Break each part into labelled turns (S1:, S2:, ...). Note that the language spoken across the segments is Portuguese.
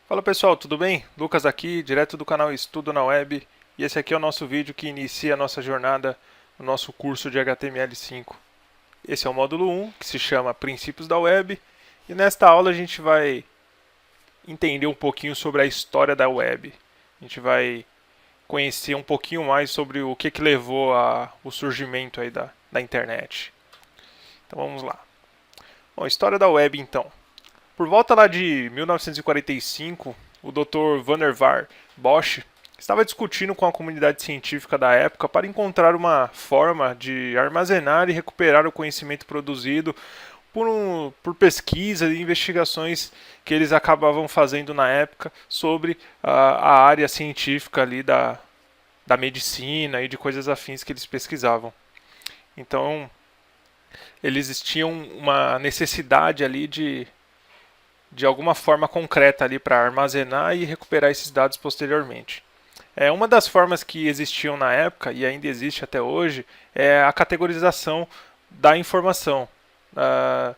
S1: Fala pessoal, tudo bem? Lucas aqui, direto do canal Estudo na Web, e esse aqui é o nosso vídeo que inicia a nossa jornada no nosso curso de HTML5. Esse é o módulo 1, que se chama Princípios da Web, e nesta aula a gente vai entender um pouquinho sobre a história da web. A gente vai conhecer um pouquinho mais sobre o que levou ao surgimento aí da internet. Então vamos lá. Bom, história da web então. Por volta lá de 1945, o Dr. Vannevar Bosch estava discutindo com a comunidade científica da época para encontrar uma forma de armazenar e recuperar o conhecimento produzido por pesquisa e investigações que eles acabavam fazendo na época sobre a área científica ali da medicina e de coisas afins que eles pesquisavam. Então, eles tinham uma necessidade ali de alguma forma concreta ali para armazenar e recuperar esses dados posteriormente. Uma das formas que existiam na época e ainda existe até hoje é a categorização da informação. Ah,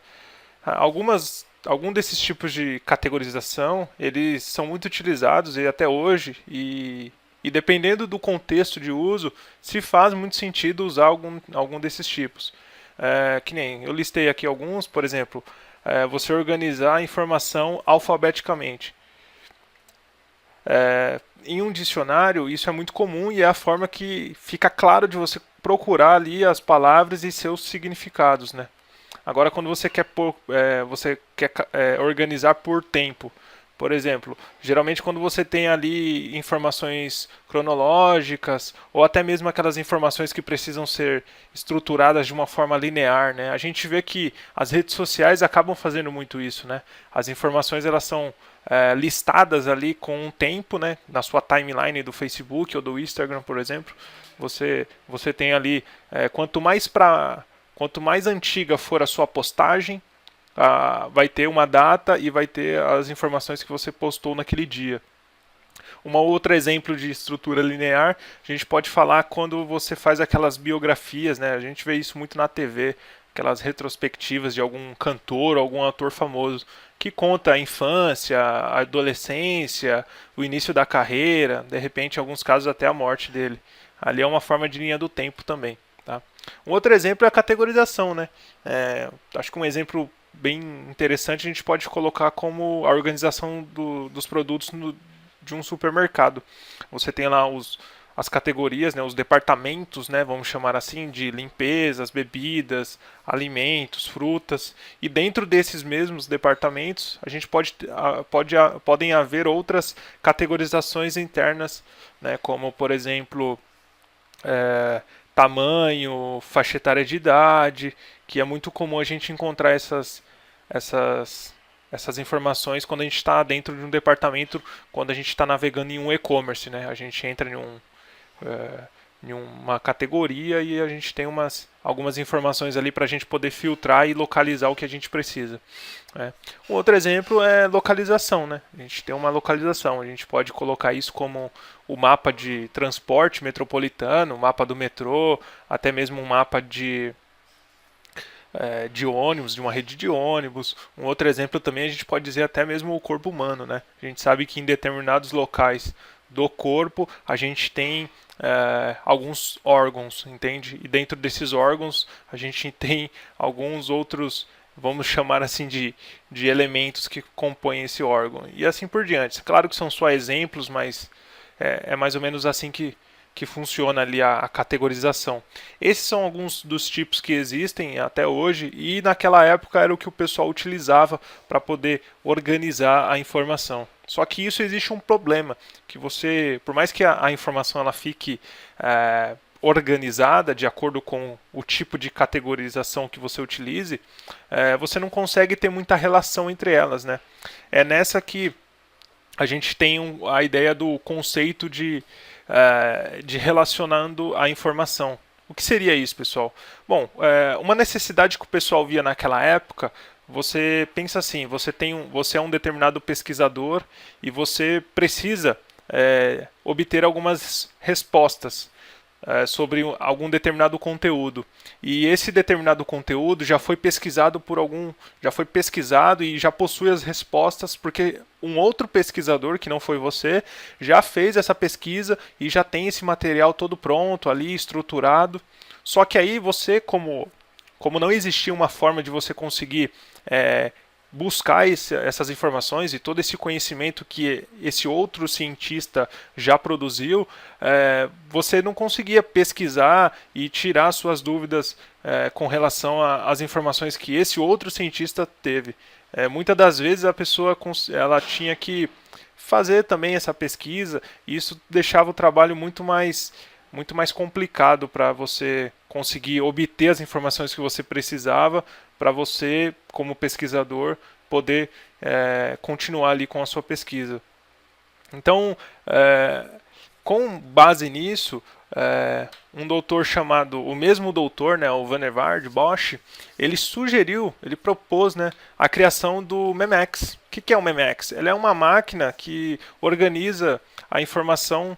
S1: algum desses tipos de categorização eles são muito utilizados e até hoje e dependendo do contexto de uso se faz muito sentido usar algum desses tipos. Que nem eu listei aqui alguns, por exemplo, você organizar a informação alfabeticamente. Em um dicionário, isso é muito comum e é a forma que fica claro de você procurar ali as palavras e seus significados, né? Agora, quando você quer organizar por tempo, por exemplo, geralmente quando você tem ali informações cronológicas ou até mesmo aquelas informações que precisam ser estruturadas de uma forma linear, né? A gente vê que as redes sociais acabam fazendo muito isso, né? As informações elas são listadas ali com um tempo, né? Na sua timeline do Facebook ou do Instagram, por exemplo, você tem ali quanto mais antiga for a sua postagem, vai ter uma data e vai ter as informações que você postou naquele dia. Um outro exemplo de estrutura linear, a gente pode falar quando você faz aquelas biografias, né? A gente vê isso muito na TV, aquelas retrospectivas de algum cantor, algum ator famoso, que conta a infância, a adolescência, o início da carreira, de repente, em alguns casos, até a morte dele. Ali é uma forma de linha do tempo também. Tá? Um outro exemplo é a categorização, né? Acho que um exemplo bem interessante a gente pode colocar como a organização dos produtos de um supermercado. Você tem lá as categorias, né, os departamentos, né, vamos chamar assim, de limpezas, bebidas, alimentos, frutas. E dentro desses mesmos departamentos, a gente podem haver outras categorizações internas, né, como por exemplo é, tamanho, faixa etária de idade, que é muito comum a gente encontrar essas, essas informações quando a gente está dentro de um departamento, quando a gente está navegando em um e-commerce, né? A gente entra é, em uma categoria e a gente tem algumas informações ali para a gente poder filtrar e localizar o que a gente precisa. Um outro exemplo é localização, né? A gente tem uma localização, a gente pode colocar isso como o mapa de transporte metropolitano, o mapa do metrô, até mesmo um mapa de ônibus, de uma rede de ônibus. Um outro exemplo também a gente pode dizer até mesmo o corpo humano, né? A gente sabe que em determinados locais do corpo a gente tem alguns órgãos, entende? E dentro desses órgãos a gente tem alguns outros, vamos chamar assim, de elementos que compõem esse órgão. E assim por diante. Claro que são só exemplos, mas é mais ou menos assim que funciona ali a categorização. Esses são alguns dos tipos que existem até hoje e naquela época era o que o pessoal utilizava para poder organizar a informação. Só que isso existe um problema, que você, por mais que a informação ela fique organizada de acordo com o tipo de categorização que você utilize, você não consegue ter muita relação entre elas, né? É nessa que a gente tem a ideia do conceito de relacionando a informação. O que seria isso, pessoal? Bom, uma necessidade que o pessoal via naquela época, você pensa assim, você é um determinado pesquisador e você precisa obter algumas respostas. sobre algum determinado conteúdo. E esse determinado conteúdo já foi pesquisado já foi pesquisado e já possui as respostas porque um outro pesquisador, que não foi você, já fez essa pesquisa e já tem esse material todo pronto ali, estruturado. Só que aí você, como não existia uma forma de você conseguir buscar essas informações e todo esse conhecimento que esse outro cientista já produziu, você não conseguia pesquisar e tirar suas dúvidas com relação às informações que esse outro cientista teve. Muitas das vezes a pessoa ela tinha que fazer também essa pesquisa e isso deixava o trabalho muito mais complicado para você conseguir obter as informações que você precisava para você, como pesquisador, poder continuar ali com a sua pesquisa. Então, com base nisso, um doutor chamado, o mesmo doutor, né, o Vannevar de Bosch, ele sugeriu, ele propôs, né, a criação do MEMEX. O que é o MEMEX? Ele é uma máquina que organiza a informação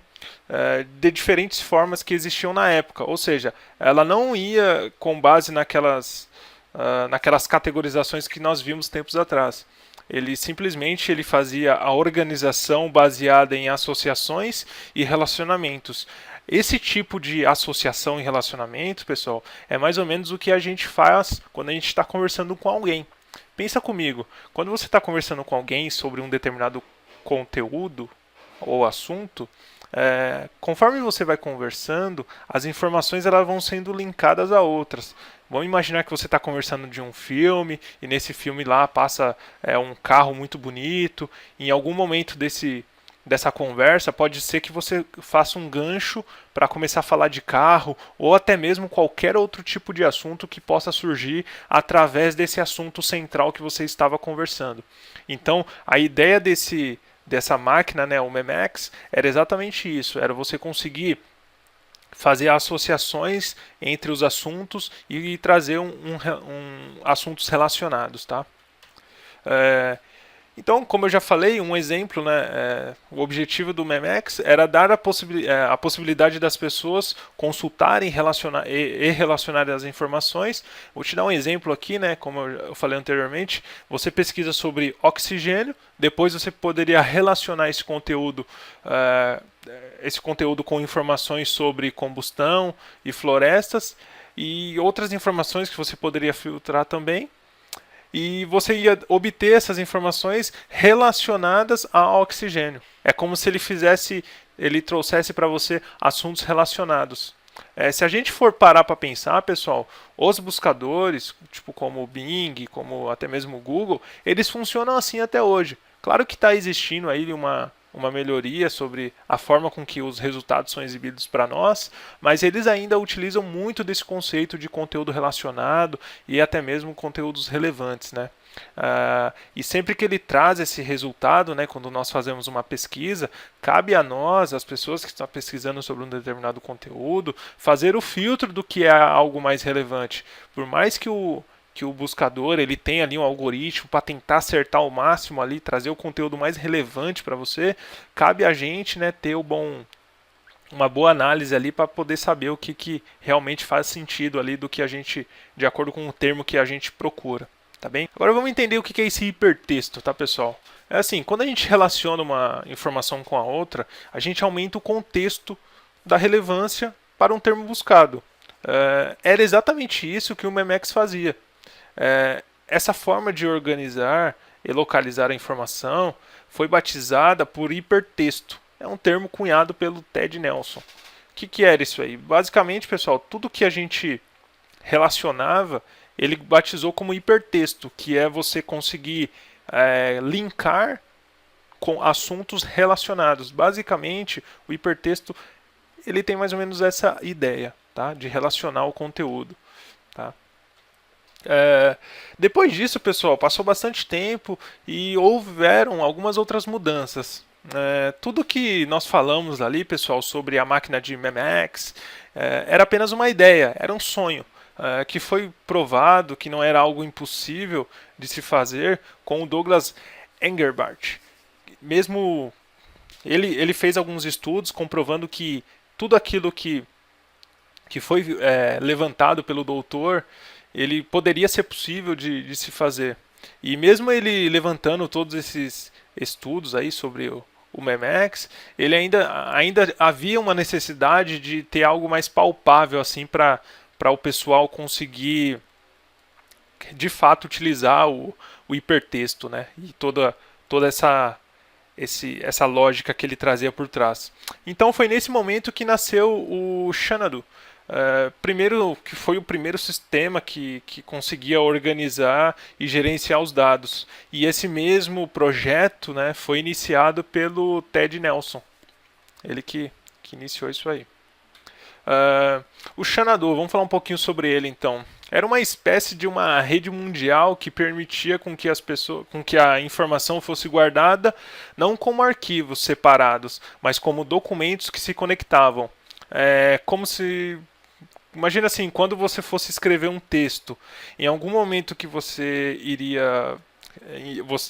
S1: de diferentes formas que existiam na época. Ou seja, ela não ia com base naquelas categorizações que nós vimos tempos atrás. Ele simplesmente fazia a organização baseada em associações e relacionamentos. Esse tipo de associação e relacionamento, pessoal, é mais ou menos o que a gente faz quando a gente está conversando com alguém. Pensa comigo, quando você está conversando com alguém sobre um determinado conteúdo ou assunto, conforme você vai conversando, as informações elas vão sendo linkadas a outras. Vamos imaginar que você está conversando de um filme e nesse filme lá passa um carro muito bonito. Em algum momento dessa conversa pode ser que você faça um gancho para começar a falar de carro ou até mesmo qualquer outro tipo de assunto que possa surgir através desse assunto central que você estava conversando. Então, a ideia dessa máquina, né, o MEMEX, era exatamente isso, era você conseguir fazer associações entre os assuntos e trazer assuntos relacionados, tá? Então, como eu já falei, um exemplo, né, o objetivo do MEMEX era dar a possibilidade das pessoas consultarem e relacionarem as informações. Vou te dar um exemplo aqui, né, como eu falei anteriormente, você pesquisa sobre oxigênio, depois você poderia relacionar esse conteúdo com informações sobre combustão e florestas e outras informações que você poderia filtrar também. E você ia obter essas informações relacionadas ao oxigênio. É como se ele trouxesse para você assuntos relacionados. Se a gente for parar para pensar, pessoal, os buscadores, tipo como o Bing, como até mesmo o Google, eles funcionam assim até hoje. Claro que está existindo aí uma melhoria sobre a forma com que os resultados são exibidos para nós, mas eles ainda utilizam muito desse conceito de conteúdo relacionado e até mesmo conteúdos relevantes, né? E sempre que ele traz esse resultado, né, quando nós fazemos uma pesquisa, cabe a nós, as pessoas que estão pesquisando sobre um determinado conteúdo, fazer o filtro do que é algo mais relevante. Por mais que o buscador ele tem ali um algoritmo para tentar acertar o máximo ali, trazer o conteúdo mais relevante para você, cabe a gente, né, ter uma boa análise ali para poder saber o que realmente faz sentido ali de acordo com o termo que a gente procura, tá bem? Agora vamos entender o que é esse hipertexto, tá, pessoal? É assim, quando a gente relaciona uma informação com a outra, a gente aumenta o contexto da relevância para um termo buscado. Era exatamente isso que o MEMEX fazia. Essa forma de organizar e localizar a informação foi batizada por hipertexto. É um termo cunhado pelo Ted Nelson. O que era isso aí? Basicamente, pessoal, tudo que a gente relacionava, ele batizou como hipertexto, que é você conseguir linkar com assuntos relacionados. Basicamente, o hipertexto ele tem mais ou menos essa ideia, tá? De relacionar o conteúdo. Tá? Depois disso, pessoal, passou bastante tempo e houveram algumas outras mudanças. Tudo que nós falamos ali, pessoal, sobre a máquina de MEMEX, era apenas uma ideia, era um sonho, que foi provado que não era algo impossível de se fazer com o Douglas Engelbart. Mesmo ele fez alguns estudos comprovando que tudo aquilo que que foi levantado pelo doutor, ele poderia ser possível de se fazer. E mesmo ele levantando todos esses estudos aí sobre o MEMEX, ele ainda havia uma necessidade de ter algo mais palpável assim para o pessoal conseguir de fato utilizar o hipertexto, né? E toda essa lógica que ele trazia por trás. Então foi nesse momento que nasceu o Xanadu. Primeiro, que foi o primeiro sistema que conseguia organizar e gerenciar os dados. E esse mesmo projeto, né, foi iniciado pelo Ted Nelson. Ele que iniciou isso aí. O Xanadu, vamos falar um pouquinho sobre ele então. Era uma espécie de uma rede mundial que permitia com que a informação fosse guardada não como arquivos separados, mas como documentos que se conectavam. Como se imagina assim, quando você fosse escrever um texto, em algum momento que você iria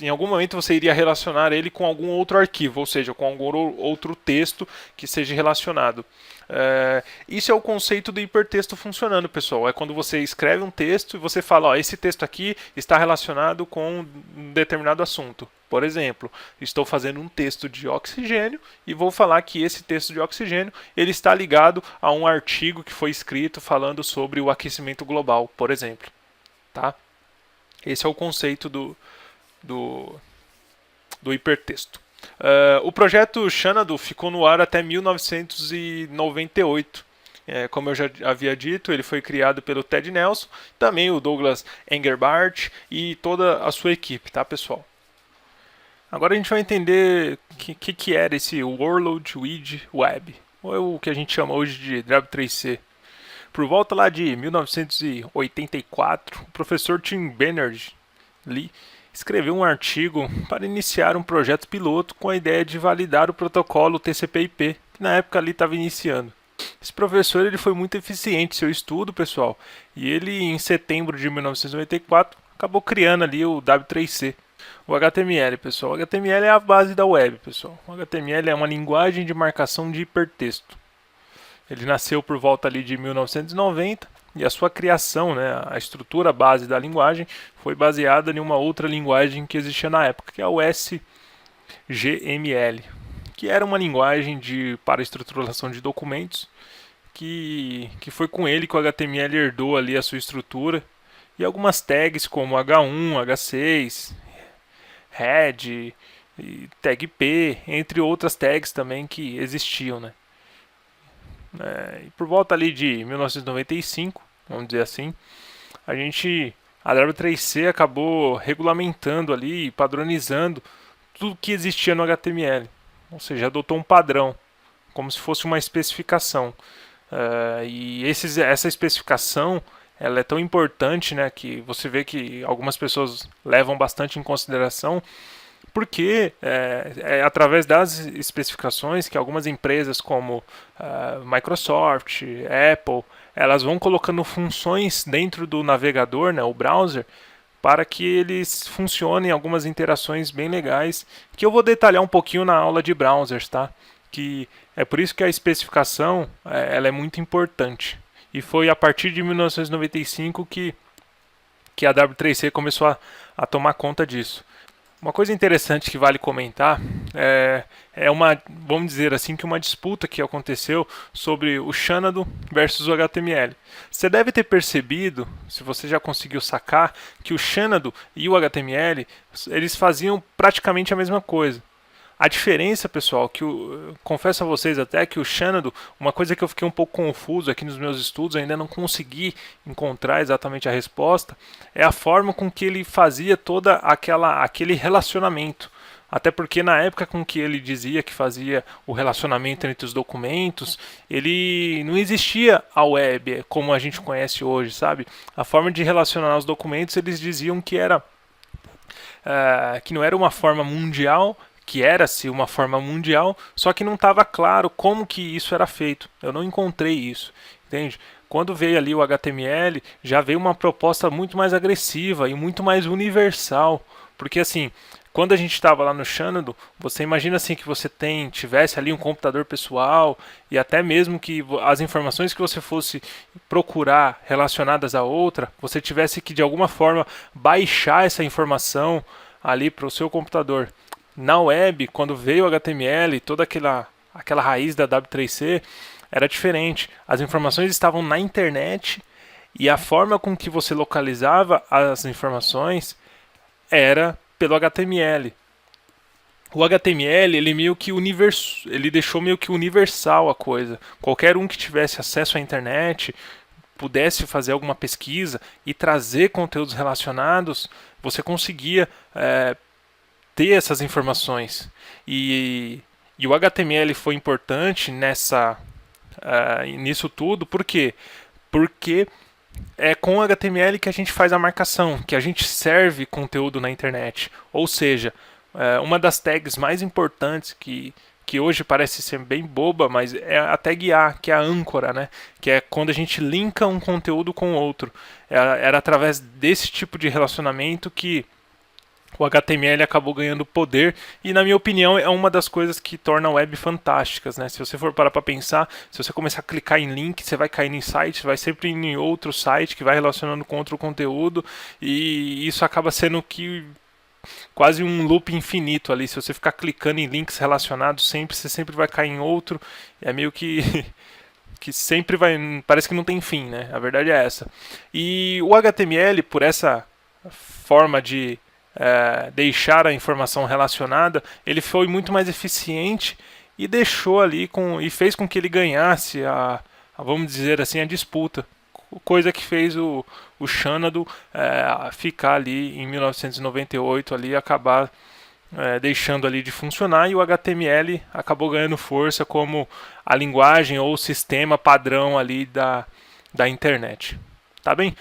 S1: em algum momento você iria relacionar ele com algum outro arquivo, ou seja, com algum outro texto que seja relacionado. Isso é o conceito do hipertexto funcionando, pessoal. É quando você escreve um texto e você fala, ó, esse texto aqui está relacionado com um determinado assunto. Por exemplo, estou fazendo um texto de oxigênio e vou falar que esse texto de oxigênio ele está ligado a um artigo que foi escrito falando sobre o aquecimento global, por exemplo. Tá? Esse é o conceito do hipertexto. O projeto Xanadu ficou no ar até 1998. Como eu já havia dito, ele foi criado pelo Ted Nelson, também o Douglas Engelbart e toda a sua equipe, tá, pessoal? Agora a gente vai entender o que era esse World Wide Web, ou o que a gente chama hoje de W3C. Por volta lá de 1984, o professor Tim Berners-Lee escreveu um artigo para iniciar um projeto piloto com a ideia de validar o protocolo TCP/IP, que na época ali estava iniciando. Esse professor ele foi muito eficiente em seu estudo, pessoal, e ele em setembro de 1994 acabou criando ali o W3C. O HTML, pessoal. O HTML é a base da web, pessoal. O HTML é uma linguagem de marcação de hipertexto. Ele nasceu por volta ali de 1990 e a sua criação, né, a estrutura base da linguagem, foi baseada em uma outra linguagem que existia na época, que é o SGML, que era uma linguagem para estruturação de documentos, que foi com ele que o HTML herdou ali a sua estrutura, e algumas tags como H1, H6, head, tag P, entre outras tags também que existiam, né? E por volta ali de 1995, vamos dizer assim, a W3C acabou regulamentando ali, padronizando tudo que existia no HTML, ou seja, adotou um padrão, como se fosse uma especificação. E essa especificação ela é tão importante, né, que você vê que algumas pessoas levam bastante em consideração, porque é através das especificações que algumas empresas como Microsoft, Apple, elas vão colocando funções dentro do navegador, né, o browser, para que eles funcionem algumas interações bem legais, que eu vou detalhar um pouquinho na aula de browsers, tá? Que é por isso que a especificação ela é muito importante. E foi a partir de 1995 que a W3C começou a tomar conta disso. Uma coisa interessante que vale comentar é uma, vamos dizer assim, que uma disputa que aconteceu sobre o Xanadu versus o HTML. Você deve ter percebido, se você já conseguiu sacar, que o Xanadu e o HTML, eles faziam praticamente a mesma coisa. A diferença, pessoal, que confesso a vocês até que o Xanadu, uma coisa que eu fiquei um pouco confuso aqui nos meus estudos, ainda não consegui encontrar exatamente a resposta, é a forma com que ele fazia toda aquele relacionamento. Até porque na época com que ele dizia que fazia o relacionamento entre os documentos, ele não existia a web como a gente conhece hoje, sabe? A forma de relacionar os documentos, eles diziam que que não era uma forma mundial, que era-se uma forma mundial, só que não estava claro como que isso era feito. Eu não encontrei isso, entende? Quando veio ali o HTML, já veio uma proposta muito mais agressiva e muito mais universal, porque assim, quando a gente estava lá no Xanadu, você imagina assim que você tivesse ali um computador pessoal e até mesmo que as informações que você fosse procurar relacionadas a outra, você tivesse que de alguma forma baixar essa informação ali para o seu computador. Na web, quando veio o HTML, toda aquela raiz da W3C, era diferente. As informações estavam na internet e a forma com que você localizava as informações era pelo HTML. O HTML ele deixou meio que universal a coisa. Qualquer um que tivesse acesso à internet, pudesse fazer alguma pesquisa e trazer conteúdos relacionados, você conseguia ter essas informações. E o HTML foi importante nisso tudo, por quê? Porque é com o HTML que a gente faz a marcação, que a gente serve conteúdo na internet. Ou seja, uma das tags mais importantes que hoje parece ser bem boba, mas é a tag A, que é a âncora, né? Que é quando a gente linka um conteúdo com outro. Era através desse tipo de relacionamento que o HTML acabou ganhando poder e, na minha opinião, é uma das coisas que torna a web fantásticas, né? Se você for parar para pensar, se você começar a clicar em link, você vai cair em site, vai sempre em outro site que vai relacionando com outro conteúdo e isso acaba sendo que quase um loop infinito ali. Se você ficar clicando em links relacionados sempre, você sempre vai cair em outro. É meio que que sempre vai, parece que não tem fim, né? A verdade é essa. E o HTML, por essa forma de deixar a informação relacionada, ele foi muito mais eficiente e deixou ali e fez com que ele ganhasse vamos dizer assim, a disputa. Coisa que fez o Xanadu ficar ali em 1998 ali, acabar deixando ali de funcionar, e o HTML acabou ganhando força como a linguagem ou o sistema padrão ali da internet. Tá bem?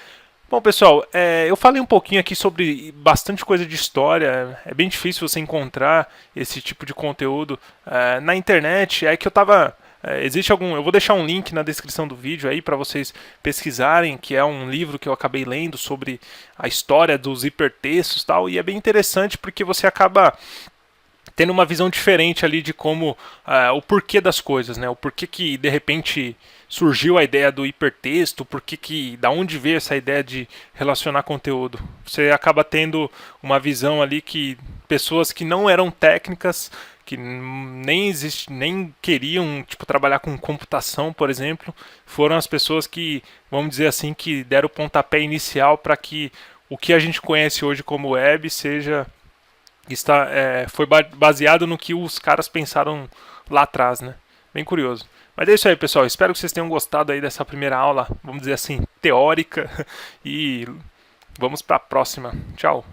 S1: Bom, pessoal, eu falei um pouquinho aqui sobre bastante coisa de história. É bem difícil você encontrar esse tipo de conteúdo na internet. É que eu tava. Existe algum. Eu vou deixar um link na descrição do vídeo aí para vocês pesquisarem, que é um livro que eu acabei lendo sobre a história dos hipertextos e tal. E é bem interessante porque você acaba tendo uma visão diferente ali de como o porquê das coisas, né? O porquê que de repente surgiu a ideia do hipertexto, porquê que da onde veio essa ideia de relacionar conteúdo. Você acaba tendo uma visão ali que pessoas que não eram técnicas, que nem queriam tipo trabalhar com computação, por exemplo, foram as pessoas que, vamos dizer assim, que deram o pontapé inicial para que o que a gente conhece hoje como web foi baseado no que os caras pensaram lá atrás, né? Bem curioso. Mas é isso aí, pessoal. Espero que vocês tenham gostado aí dessa primeira aula, vamos dizer assim, teórica. E vamos para a próxima. Tchau.